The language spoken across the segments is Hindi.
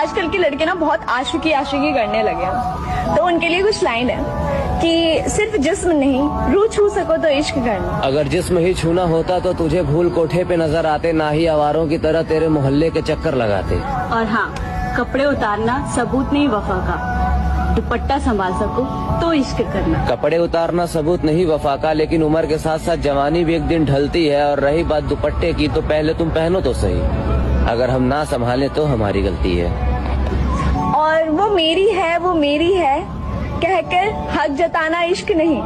आजकल के लड़के ना बहुत आशिकी करने लगे हैं, तो उनके लिए कुछ लाइन है कि सिर्फ जिस्म नहीं रूह छू सको तो इश्क करना। अगर जिस्म ही छूना होता तो तुझे भूल कोठे पे नजर आते, ना ही आवारों की तरह तेरे मोहल्ले के चक्कर लगाते। और हाँ, कपड़े उतारना सबूत नहीं वफा का, दुपट्टा संभाल सको तो इश्क करना। कपड़े उतारना सबूत नहीं वफा का, लेकिन उम्र के साथ साथ जवानी भी एक दिन ढलती है। और रही बात दुपट्टे की, तो पहले तुम पहनो तो सही, अगर हम ना संभाले तो हमारी गलती है। और वो मेरी है कहकर हक जताना इश्क नहीं,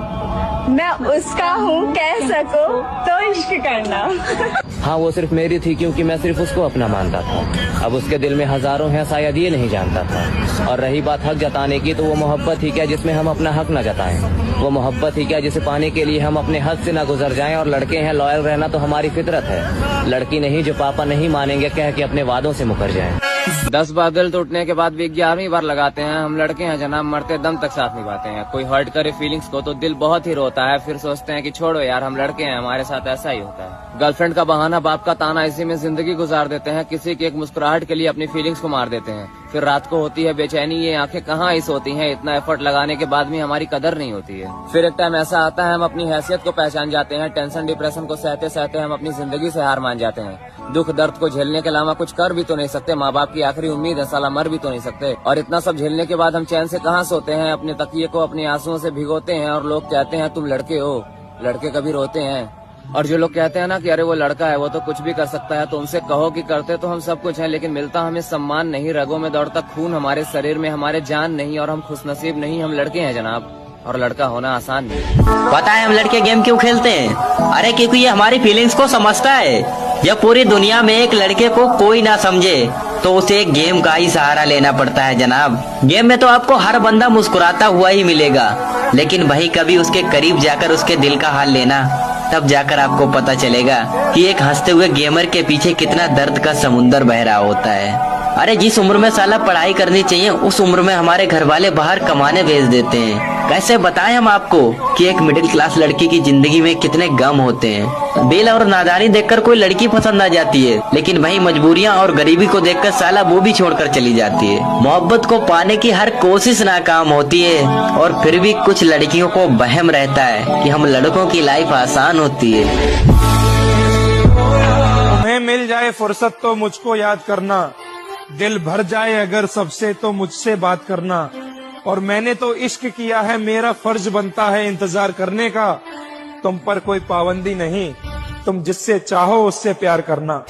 मैं उसका हूँ कह सको तो इश्क करना। हाँ, वो सिर्फ मेरी थी क्योंकि मैं सिर्फ उसको अपना मानता था। अब उसके दिल में हजारों हैं, शायद ये नहीं जानता था। और रही बात हक जताने की, तो वो मोहब्बत ही क्या जिसमें हम अपना हक न जताएं। वो मोहब्बत ही क्या जिसे पाने के लिए हम अपने हद से न गुजर जाएं। और लड़के हैं, लॉयल रहना तो हमारी फितरत है। लड़की नहीं जो पापा नहीं मानेंगे कह के अपने वादों से मुकर जाएं। 10 बार दिल टूटने के बाद भी 11वीं बार लगाते हैं। हम लड़के हैं जनाब, मरते दम तक साथ निभाते हैं। कोई हर्ट करे फीलिंग्स को तो दिल बहुत ही रोता है, फिर सोचते हैं कि छोड़ो यार, हम लड़के हैं, हमारे साथ ऐसा ही होता है। गर्लफ्रेंड का बहाना, बाप का ताना, इसी में जिंदगी गुजार देते हैं। किसी की एक मुस्कुराहट के लिए अपनी फीलिंग्स को मार देते हैं। फिर रात को होती है बेचैनी, ये आंखें कहाँ ही सोती हैं। इतना एफर्ट लगाने के बाद भी हमारी कदर नहीं होती है। फिर एक टाइम ऐसा आता है, हम अपनी हैसियत को पहचान जाते हैं। टेंशन डिप्रेशन को सहते सहते हम अपनी जिंदगी से हार मान जाते हैं। दुख दर्द को झेलने के अलावा कुछ कर भी तो नहीं सकते। माँ बाप की आखिरी उम्मीद है, साला मर भी तो नहीं सकते। और इतना सब झेलने के बाद हम चैन से कहाँ सोते हैं। अपने तकिए को अपने आंसुओं से भिगोते हैं और लोग कहते हैं तुम लड़के हो। लड़के कभी रोते हैं? और जो लोग कहते हैं ना कि अरे वो लड़का है, वो तो कुछ भी कर सकता है, तो उनसे कहो कि करते तो हम सब कुछ हैं, लेकिन मिलता हमें सम्मान नहीं। रगों में दौड़ता खून हमारे शरीर में, हमारे जान नहीं। और हम खुशनसीब नहीं, हम लड़के हैं जनाब, और लड़का होना आसान नहीं। पता है हम लड़के गेम क्यों खेलते हैं? अरे क्योंकि ये हमारी फीलिंग्स को समझता है। जब पूरी दुनिया में एक लड़के को कोई ना समझे तो उसे एक गेम का ही सहारा लेना पड़ता है जनाब। गेम में तो आपको हर बंदा मुस्कुराता हुआ ही मिलेगा, लेकिन वही कभी उसके करीब जाकर उसके दिल का हाल लेना, तब जाकर आपको पता चलेगा कि एक हंसते हुए गेमर के पीछे कितना दर्द का समुंदर बह रहा होता है। अरे जिस उम्र में साला पढ़ाई करनी चाहिए, उस उम्र में हमारे घर वाले बाहर कमाने भेज देते हैं। कैसे बताएं हम आपको कि एक मिडिल क्लास लड़की की जिंदगी में कितने गम होते हैं। बेल और नादानी देखकर कोई लड़की पसंद आ जाती है, लेकिन वही मजबूरियां और गरीबी को देखकर साला वो भी छोड़कर चली जाती है। मोहब्बत को पाने की हर कोशिश नाकाम होती है, और फिर भी कुछ लड़कियों को वहम रहता है कि हम लड़कों की लाइफ आसान होती है। तुम्हें मिल जाए फुर्सत तो मुझको याद करना, दिल भर जाए अगर सबसे तो मुझसे बात करना। और मैंने तो इश्क किया है, मेरा फर्ज बनता है इंतजार करने का। तुम पर कोई पाबंदी नहीं, तुम जिससे चाहो उससे प्यार करना।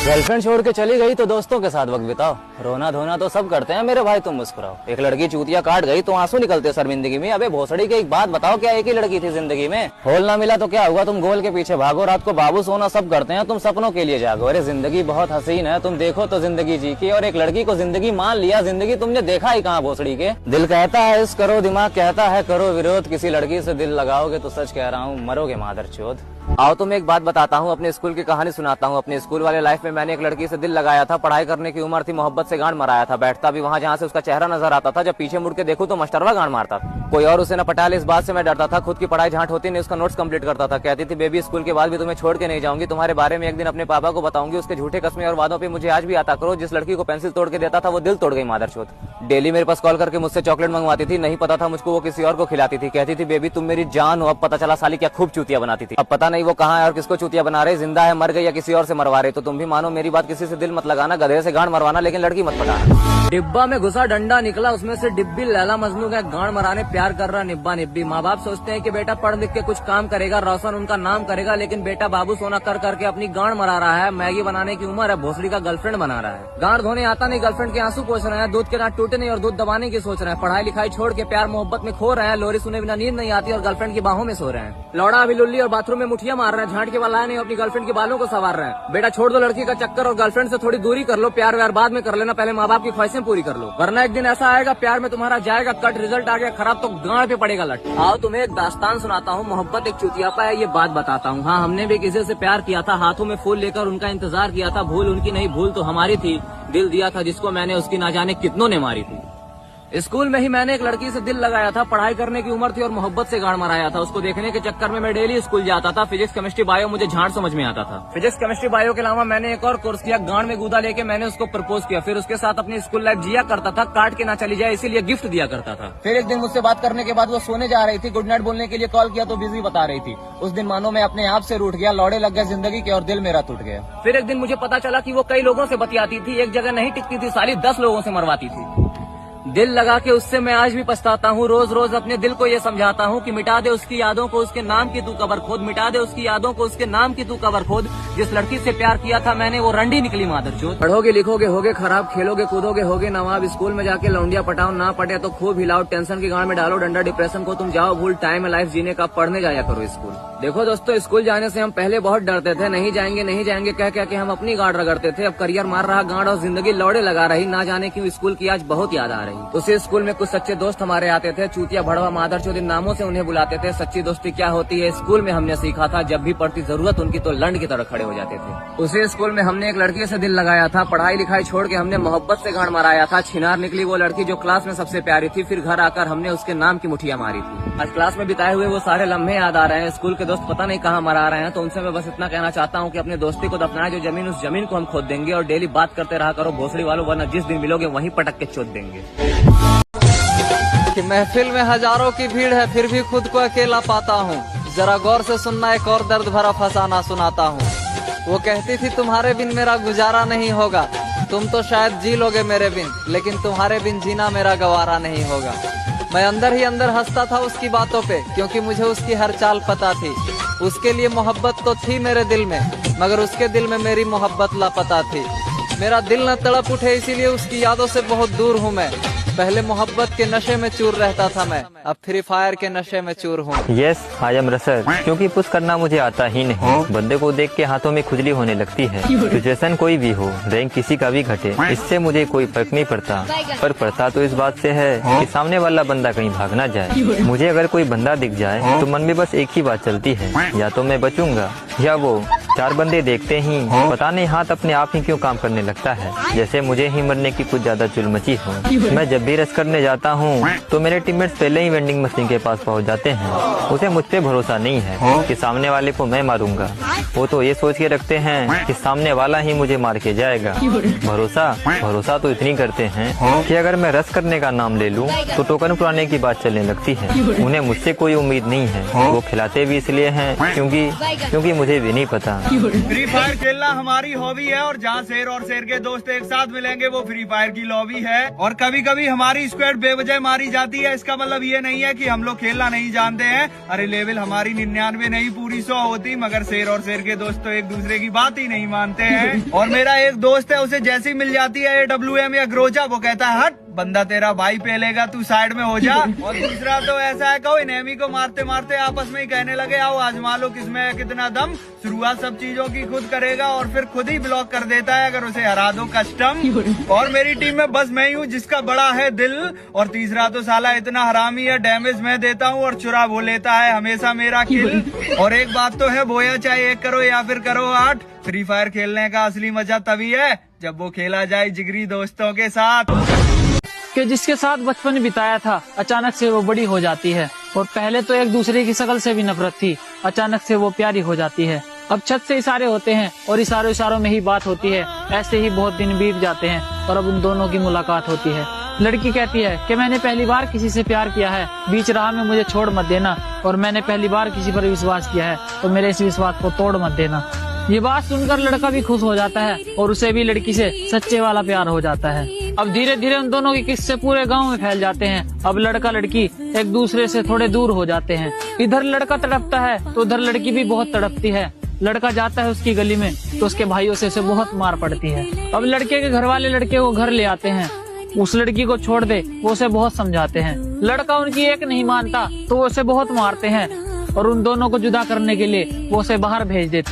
गर्लफ्रेंड छोड़ के चली गई तो दोस्तों के साथ वक्त बिताओ। रोना धोना तो सब करते हैं मेरे भाई, तुम मुस्कुराओ। एक लड़की चूतिया काट गई तो आंसू निकलते शर्मिंदगी में। अबे भोसड़ी की एक बात बताओ, क्या एक ही लड़की थी जिंदगी में? होल ना मिला तो क्या हुआ, तुम गोल के पीछे भागो। रात को बाबू सोना सब करते हैं, तुम सपनों के लिए जागो। अरे जिंदगी बहुत हसीन है, तुम देखो तो जिंदगी जी की। और एक लड़की को जिंदगी मान लिया, जिंदगी तुमने देखा ही कहाँ भोसड़ी के। दिल कहता है इस करो, दिमाग कहता है करो विरोध। किसी लड़की से दिल लगाओगे तो सच कह रहा हूँ मरोगे मादरचोद। आओ तुम्हें एक बात बताता हूँ, अपने स्कूल की कहानी सुनाता हूँ। अपने स्कूल वाले लाइफ में मैंने एक लड़की से दिल लगाया था। पढ़ाई करने की उम्र थी, मोहब्बत से गांड मराया था। बैठता भी वहाँ जहाँ से उसका चेहरा नजर आता था। जब पीछे मुड़ के देखूं तो मास्टरवा गांड मारता था। कोई और उसे न पटा ले इस बात से मैं डरता था। खुद की पढ़ाई झांट होती नहीं, उसका नोट्स कंप्लीट करता था। कहती थी बेबी स्कूल के बाद भी तुम्हें छोड़ के नहीं जाऊंगी, तुम्हारे बारे में एक दिन अपने पापा को बताऊंगी। उसके झूठे कस्में और वादों पे मुझे आज भी आता करो। जिस लड़की को पेंसिल तोड़ के देता था वो दिल तोड़ गई मादरचोद। डेली मेरे पास कॉल करके मुझसे चॉकलेट मंगवाती थी। नहीं पता था मुझको वो किसी और को खिलाती थी। कहती थी बेबी तुम मेरी जान हो। अब पता चला साली क्या खूब चूतिया बनाती थी। अब पता नहीं वो कहाँ है और किसको चूतिया बना रहे, जिंदा है, मर गई या किसी और से मरवा रहे। तो तुम भी मानो मेरी बात, किसी से दिल मत लगाना, गधे से गांड मरवाना, लेकिन लड़की मत पटाना। डिब्बा में घुसा डंडा निकला, उसमें से डिब्बी लैला मजनू का गांड मराने प्यार कर रहा निब्बा निब्बी। माँ बाप सोचते हैं कि बेटा पढ़ लिख के कुछ काम करेगा, रोशन उनका नाम करेगा, लेकिन बेटा बाबू सोना कर करके अपनी गांड मरा रहा है। मैगी बनाने की उम्र है, भोसड़ी का गर्लफ्रेंड बना रहा है। गांड धोने आता नहीं, गर्लफ्रेंड के आंसू पोछ रहे हैं। दूध के दांत टूटे नहीं और दूध दबाने की सोच रहे हैं। पढ़ाई लिखाई छोड़ के प्यार मोहब्बत में खो रहे हैं। लोरी सुने बिना नींद नहीं आती और गर्लफ्रेंड की बाहों में सो रहे हैं। लौड़ा अभी लुल्ली और बाथरूम में मुठिया मार रहे हैं। झांट के वाला नहीं अपनी गर्लफ्रेंड के बालों को संवार रहे हैं। बेटा छोड़ दो लड़की का चक्कर और गर्लफ्रेंड से थोड़ी दूरी कर लो। प्यार व्यार बाद में कर लेना, पहले माँ बाप की ख्वाहिशें पूरी कर लो, वरना एक दिन ऐसा आएगा प्यार में तुम्हारा जाएगा कट, रिजल्ट आ गया खराब तो गांड पे पड़ेगा लट। आओ तुम्हें एक दास्तान सुनाता हूँ, मोहब्बत एक चुतियापा है ये बात बताता हूँ। हाँ हमने भी किसी से प्यार किया था, हाथों में फूल लेकर उनका इंतजार किया था। भूल उनकी नहीं, भूल तो हमारी थी। दिल दिया था जिसको मैंने, उसकी ना जाने कितनों ने मारी थी। स्कूल में ही मैंने एक लड़की से दिल लगाया था। पढ़ाई करने की उम्र थी और मोहब्बत से गाड़ मराया था। उसको देखने के चक्कर में मैं डेली स्कूल जाता था। फिजिक्स केमिस्ट्री बायो मुझे झाड़ समझ में आता था। फिजिक्स केमिस्ट्री बायो के अलावा मैंने एक और कोर्स किया। गांड में गूदा लेके मैंने उसको प्रपोज किया। फिर उसके साथ अपनी स्कूल लाइफ जिया करता था। काट के ना चली जाए इसीलिए गिफ्ट दिया करता था। फिर एक दिन मुझसे बात करने के बाद वो सोने जा रही थी। गुड नाइट बोलने के लिए कॉल किया तो बिजी बता रही थी। उस दिन मानो मैं अपने आप से रूठ गया। लौड़े लग गए जिंदगी के और दिल मेरा टूट गया। फिर एक दिन मुझे पता चला कि वो कई लोगों से बतियाती थी। एक जगह नहीं टिकती थी, साली 10 लोगों से मरवाती थी। दिल लगा के उससे मैं आज भी पछताता हूँ। रोज रोज अपने दिल को ये समझाता हूँ कि मिटा दे उसकी यादों को, उसके नाम की तू कबर खोद। मिटा दे उसकी यादों को, उसके नाम की तू कबर खोद। जिस लड़की से प्यार किया था मैंने वो रंडी निकली मादरचोद। पढ़ोगे लिखोगे होगे खराब, खेलोगे कूदोगे होगे नवाब। स्कूल में जाके लौंडिया पटाओ, ना पटे तो खूब हिलाओ। टेंशन की गांड में डालो डंडा, डिप्रेशन को तुम जाओ भूल। टाइम है लाइफ जीने का, पढ़ने जाया करो स्कूल। देखो दोस्तों, स्कूल जाने से हम पहले बहुत डरते थे। नहीं जाएंगे कह के हम अपनी गांड रगड़ते थे। अब करियर मार रहा गांड और जिंदगी लौड़े लगा रही। ना जाने क्यों स्कूल की आज बहुत याद आ रही। उसी स्कूल में कुछ सच्चे दोस्त हमारे आते थे। चूतिया भड़वा मादरचोद इन नामों से उन्हें बुलाते थे। सच्ची दोस्ती क्या होती है स्कूल में हमने सीखा था। जब भी पड़ती जरूरत उनकी तो लंड की तरह खड़े हो जाते थे। उसी स्कूल में हमने एक लड़की से दिल लगाया था। पढ़ाई लिखाई छोड़ के हमने मोहब्बत से गांड मराया था। छिनार निकली वो लड़की जो क्लास में सबसे प्यारी थी। फिर घर आकर हमने उसके नाम की मुठिया मारी थी। आज क्लास में बिताए हुए वो सारे लम्हे याद आ रहे हैं। स्कूल के दोस्त पता नहीं कहाँ मरा रहे हैं। तो उनसे मैं बस इतना कहना चाहता हूँ कि अपने दोस्ती को दफनाए जो जमीन, उस जमीन को हम खोद देंगे। और डेली बात करते रहा करो भोसड़ी वालों, वरना जिस दिन मिलोगे वहीं पटक के चोद देंगे। कि महफिल में हजारों की भीड़ है फिर भी खुद को अकेला पाता हूँ। जरा गौर से सुनना, एक और दर्द भरा फसाना सुनाता हूँ। वो कहती थी तुम्हारे बिन मेरा गुजारा नहीं होगा। तुम तो शायद जी लोगे मेरे बिन, लेकिन तुम्हारे बिन जीना मेरा गवारा नहीं होगा। मैं अंदर ही अंदर हंसता था उसकी बातों पे, क्योंकि मुझे उसकी हर चाल पता थी। उसके लिए मोहब्बत तो थी मेरे दिल में, मगर उसके दिल में मेरी मोहब्बत लापता थी। मेरा दिल न तड़प उठे इसीलिए उसकी यादों से बहुत दूर हूँ मैं। पहले मोहब्बत के नशे में चूर रहता था मैं, अब फ्री फायर के नशे में चूर हूँ। यस आई एम रसर, क्योंकि पुश करना मुझे आता ही नहीं। बंदे को देख के हाथों में खुजली होने लगती है। सिचुएशन कोई भी हो, रैंक किसी का भी घटे, इससे मुझे कोई फर्क नहीं पड़ता। फर्क पड़ता तो इस बात से है कि सामने वाला बंदा कहीं भाग ना जाए। मुझे अगर कोई बंदा दिख जाए तो मन में बस एक ही बात चलती है, या तो मैं बचूंगा या वो। 4 बंदे देखते ही पता नहीं हाथ अपने आप ही क्यों काम करने लगता है, जैसे मुझे ही मरने की कुछ ज्यादा चुल मची हो। मैं जब भी रश करने जाता हूँ तो मेरे टीममेट्स पहले ही वेंडिंग मशीन के पास पहुँच जाते हैं। उसे मुझ पे भरोसा नहीं है कि सामने वाले को मैं मारूंगा। वो तो ये सोच के रखते हैं कि सामने वाला ही मुझे मार के जाएगा। भरोसा तो इतनी करते हैं कि अगर मैं रश करने का नाम ले लूँ तो टोकन पुराने की बात चलने लगती है। उन्हें मुझसे कोई उम्मीद नहीं है। वो खिलाते भी इसलिए हैं क्योंकि मुझे भी नहीं पता। फ्री फायर खेलना हमारी हॉबी है, और जहाँ शेर और शेर के दोस्त एक साथ मिलेंगे वो फ्री फायर की लॉबी है। और कभी कभी हमारी स्क्वाड बेवजह मारी जाती है। इसका मतलब ये नहीं है कि हम लोग खेलना नहीं जानते हैं। अरे लेवल हमारी 99 नहीं पूरी 100 होती, मगर शेर और शेर के दोस्त तो एक दूसरे की बात ही नहीं मानते हैं। और मेरा एक दोस्त है, उसे जैसी मिल जाती है AWM या ग्रोजा, वो कहता है हट बंदा तेरा भाई पेलेगा, तू साइड में हो जा। और दूसरा तो ऐसा है कि एनिमी को मारते मारते आपस में ही कहने लगे आओ आजमा लो किसमें है कितना दम। शुरुआत सब चीजों की खुद करेगा और फिर खुद ही ब्लॉक कर देता है अगर उसे हरा दो कस्टम। और मेरी टीम में बस मैं ही हूँ जिसका बड़ा है दिल। और तीसरा तो साला इतना हरामी है, डैमेज मैं देता हूँ और चुरा वो लेता है हमेशा मेरा किल। और एक बात तो है, बोया चाहे 1 करो या फिर करो 8, फ्री फायर खेलने का असली मजा तभी है जब वो खेला जाए जिगरी दोस्तों के साथ। कि जिसके साथ बचपन बिताया था अचानक से वो बड़ी हो जाती है। और पहले तो एक दूसरे की शक्ल से भी नफरत थी, अचानक से वो प्यारी हो जाती है। अब छत से इशारे होते हैं और इशारों में ही बात होती है। ऐसे ही बहुत दिन बीत जाते हैं और अब उन दोनों की मुलाकात होती है। लड़की कहती है कि मैंने पहली बार किसी से प्यार किया है, बीच राह में मुझे छोड़ मत देना। और मैंने पहली बार किसी पर विश्वास किया है तो मेरे इस विश्वास को तोड़ मत देना। ये बात सुनकर लड़का भी खुश हो जाता है और उसे भी लड़की से सच्चे वाला प्यार हो जाता है। अब धीरे धीरे उन दोनों के किस्से पूरे गांव में फैल जाते हैं। अब लड़का लड़की एक दूसरे से थोड़े दूर हो जाते हैं। इधर लड़का तड़पता है तो उधर लड़की भी बहुत तड़पती है। लड़का जाता है उसकी गली में तो उसके भाइयों से उसे बहुत मार पड़ती है। अब लड़के के घर वाले लड़के को घर ले आते हैं। उस लड़की को छोड़ दे, वो उसे बहुत समझाते हैं। लड़का उनकी एक नहीं मानता तो वो उसे बहुत मारते हैं और उन दोनों को जुदा करने के लिए वो उसे बाहर भेज देते हैं।